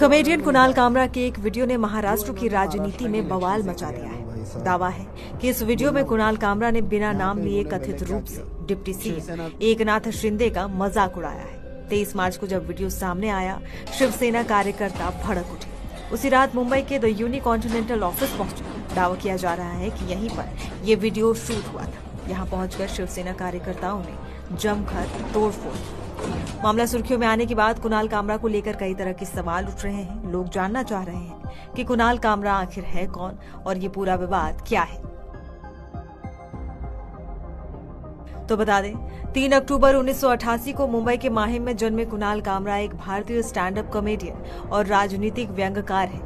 Comedian Kunal Kamra के एक video ने महाराष्ट्र की राजनीति में बवाल मचा दिया है। दावा है कि इस वीडियो में कुणाल कामरा ने बिना नाम लिए कथित रूप से डिप्टी सीएम एकनाथ शिंदे का मजाक उड़ाया है। 23 मार्च को जब वीडियो सामने आया, शिवसेना कार्यकर्ता भड़क उठे। उसी रात मुंबई के द यूनिकॉन्टिनेंटल ऑफिस पहुंचे। दावा किया जा रहा है कि यहीं पर ये वीडियो शूट हुआ था। यहां पहुंचकर शिवसेना कार्यकर्ताओं ने जमकर तोड़फोड़। मामला सुर्खियों में आने के बाद कुणाल कामरा को लेकर कई तरह के सवाल उठ रहे हैं। लोग जानना चाह रहे हैं कि कुणाल कामरा आखिर है कौन और ये पूरा विवाद क्या है। तो बता दें, 3 अक्टूबर 1988 को मुंबई के माहिम में जन्मे कुणाल कामरा एक भारतीय स्टैंड अप कॉमेडियन और राजनीतिक व्यंग्यकार हैं।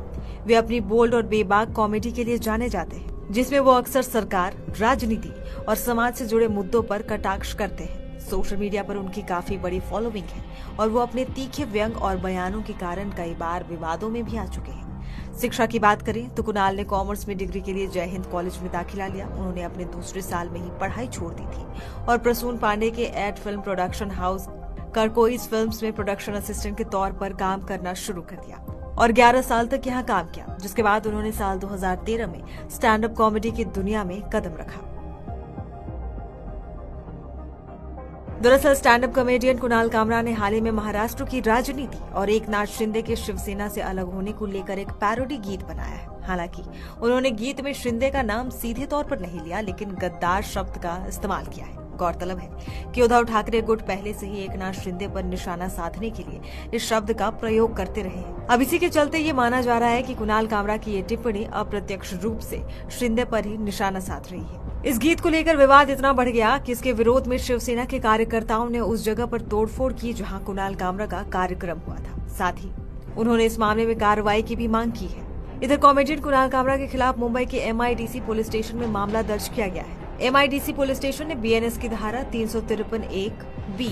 वे अपनी बोल्ड और बेबाक कॉमेडी के लिए जाने जाते हैं, जिसमें वो अक्सर सरकार, राजनीति और समाज से जुड़े मुद्दों पर कटाक्ष करते हैं। सोशल मीडिया पर उनकी काफी बड़ी फॉलोइंग है और वो अपने तीखे व्यंग और बयानों के कारण कई बार विवादों में भी आ चुके हैं। शिक्षा की बात करें तो कुणाल ने कॉमर्स में डिग्री के लिए जय हिंद कॉलेज में दाखिला लिया। उन्होंने अपने दूसरे साल में ही पढ़ाई छोड़ दी थी और प्रसून पांडे के ad film production house Corcoise films में प्रोडक्शन असिस्टेंट के तौर पर काम करना शुरू कर दिया और 11 साल तक यहाँ काम किया, जिसके बाद उन्होंने साल 2013 में स्टैंड अप कॉमेडी की दुनिया में कदम रखा। दरअसल stand up comedian Kunal Kamra ने हाल ही में महाराष्ट्र की राजनीति और एकनाथ शिंदे के शिवसेना से अलग होने को लेकर एक पैरोडी गीत बनाया है। हालांकि उन्होंने गीत में शिंदे का नाम सीधे तौर पर नहीं लिया, लेकिन गद्दार शब्द का इस्तेमाल किया है। गौरतलब है कि उद्धव ठाकरे गुट पहले से ही एकनाथ शिंदे पर निशाना साधने के लिए इस शब्द का प्रयोग करते रहे हैं। अब इसी के चलते ये माना जा रहा है कि कुणाल कामरा की ये टिप्पणी अप्रत्यक्ष रूप से शिंदे पर ही निशाना साध रही है। इस गीत को लेकर विवाद इतना बढ़ गया कि इसके विरोध में शिवसेना के कार्यकर्ताओं ने उस जगह पर तोड़फोड़ की जहां कुणाल कामरा का कार्यक्रम हुआ था। साथ ही उन्होंने इस मामले में कार्रवाई की भी मांग की है। इधर कॉमेडियन कुणाल कामरा के खिलाफ मुंबई के MIDC पुलिस स्टेशन में मामला दर्ज किया गया है। MIDC पुलिस स्टेशन ने BNS की धारा 353(1)(b),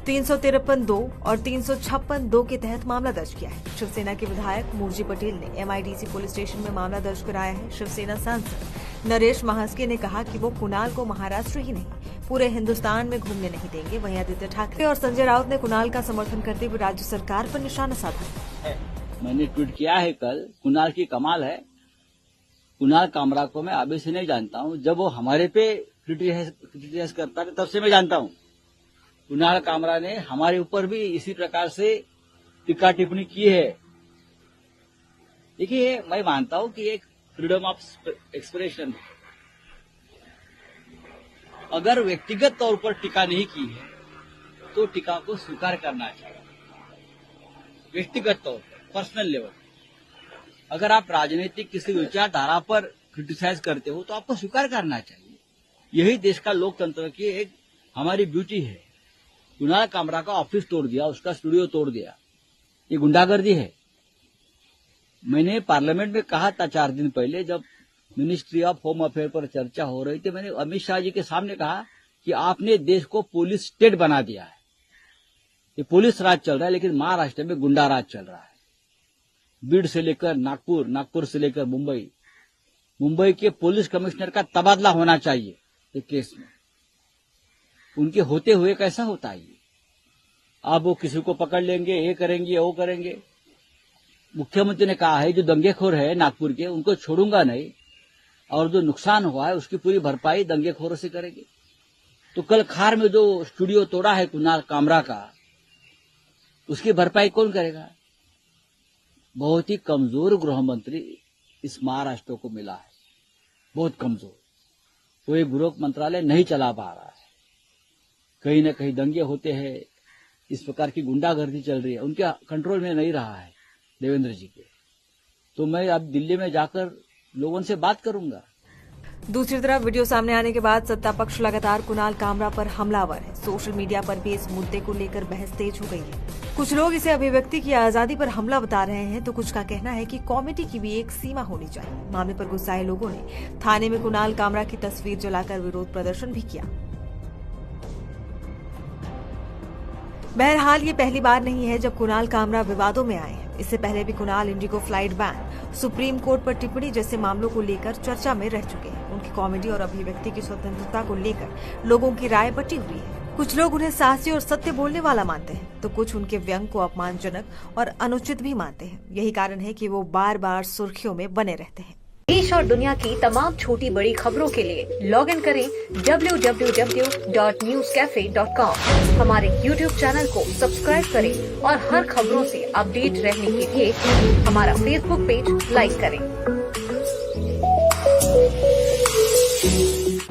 353(2) और 356(2) के तहत मामला दर्ज किया है। शिवसेना के विधायक मूर्जी पटेल ने MIDC पुलिस स्टेशन में मामला दर्ज कराया है। शिवसेना सांसद नरेश महास्के ने कहा कि वो कुणाल को महाराष्ट्र ही नहीं, पूरे हिंदुस्तान में घूमने नहीं देंगे। वहीं आदित्य ठाकरे और संजय राउत ने कुणाल का समर्थन करते हुए राज्य सरकार पर निशाना साधा। मैंने ट्वीट किया है कल, कुणाल की कमाल है। कुणाल कामरा को मैं अभी से नहीं जानता हूँ, जब वो हमारे पे क्रिटिसाइज करता था तब से मैं जानता हूँ। कुणाल कामरा ने हमारे ऊपर भी इसी प्रकार से टीका टिप्पणी की है। देखिए, मैं मानता हूँ कि एक फ्रीडम ऑफ एक्सप्रेशन है। अगर व्यक्तिगत तौर पर टीका नहीं की है तो टीका को स्वीकार करना चाहिए। व्यक्तिगत तौर पर, पर्सनल लेवल, अगर आप राजनीतिक किसी विचारधारा पर क्रिटिसाइज करते हो तो आपको स्वीकार करना चाहिए। यही देश का लोकतंत्र की एक हमारी ब्यूटी है। कुणाल कामरा का ऑफिस तोड़ दिया, उसका स्टूडियो तोड़ दिया, ये गुंडागर्दी है। मैंने पार्लियामेंट में कहा था 4 दिन पहले, जब मिनिस्ट्री ऑफ होम अफेयर पर चर्चा हो रही थी, मैंने अमित शाह जी के सामने कहा कि आपने देश को पुलिस स्टेट बना दिया है। ये पुलिस राज चल रहा है, लेकिन महाराष्ट्र में गुंडा राज चल रहा है। बीड से लेकर नागपुर, नागपुर से लेकर मुंबई, मुंबई के पुलिस कमिश्नर का तबादला होना चाहिए इस केस में। उनके होते हुए कैसा होता है ये? अब वो किसी को पकड़ लेंगे, ये करेंगे, वो करेंगे। मुख्यमंत्री ने कहा है जो दंगेखोर है नागपुर के, उनको छोड़ूंगा नहीं, और जो नुकसान हुआ है उसकी पूरी भरपाई दंगेखोरों से करेंगे। तो कल खार में जो स्टूडियो तोड़ा है कुणाल कामरा का, उसकी भरपाई कौन करेगा? बहुत ही कमजोर गृह मंत्री इस महाराष्ट्र को मिला है, बहुत कमजोर। कोई गृह मंत्रालय नहीं चला पा रहा है। कहीं न कहीं दंगे होते हैं, इस प्रकार की गुंडागर्दी चल रही है, उनके कंट्रोल में नहीं रहा है देवेंद्र जी के। तो मैं अब दिल्ली में जाकर लोगों से बात करूंगा। दूसरी तरफ वीडियो सामने आने के बाद सत्ता पक्ष लगातार कुणाल कामरा पर हमलावर है। सोशल मीडिया पर भी इस मुद्दे को लेकर बहस तेज हो गई है। कुछ लोग इसे अभिव्यक्ति की आजादी पर हमला बता रहे हैं, तो कुछ का कहना है कि कॉमेडी की भी एक सीमा होनी चाहिए। मामले पर गुस्साए लोगों ने थाने में कुणाल कामरा की तस्वीर जलाकर विरोध प्रदर्शन भी किया। बहरहाल ये पहली बार नहीं है जब कुणाल कामरा विवादों में आए हैं। इससे पहले भी Kunal Indigo flight ban, supreme court पर टिप्पणी जैसे मामलों को लेकर चर्चा में रह चुके हैं। उनकी कॉमेडी और अभिव्यक्ति की स्वतंत्रता को लेकर लोगों की राय बटी हुई है। कुछ लोग उन्हें साहसी और सत्य बोलने वाला मानते हैं, तो कुछ उनके व्यंग को अपमानजनक और अनुचित भी मानते हैं। यही कारण है कि वो बार बार सुर्खियों में बने रहते हैं। देश और दुनिया की तमाम छोटी बड़ी खबरों के लिए लॉग इन करें www.newscafe.com। हमारे YouTube चैनल को सब्सक्राइब करें और हर खबरों से अपडेट रहने के लिए हमारा Facebook पेज लाइक करें।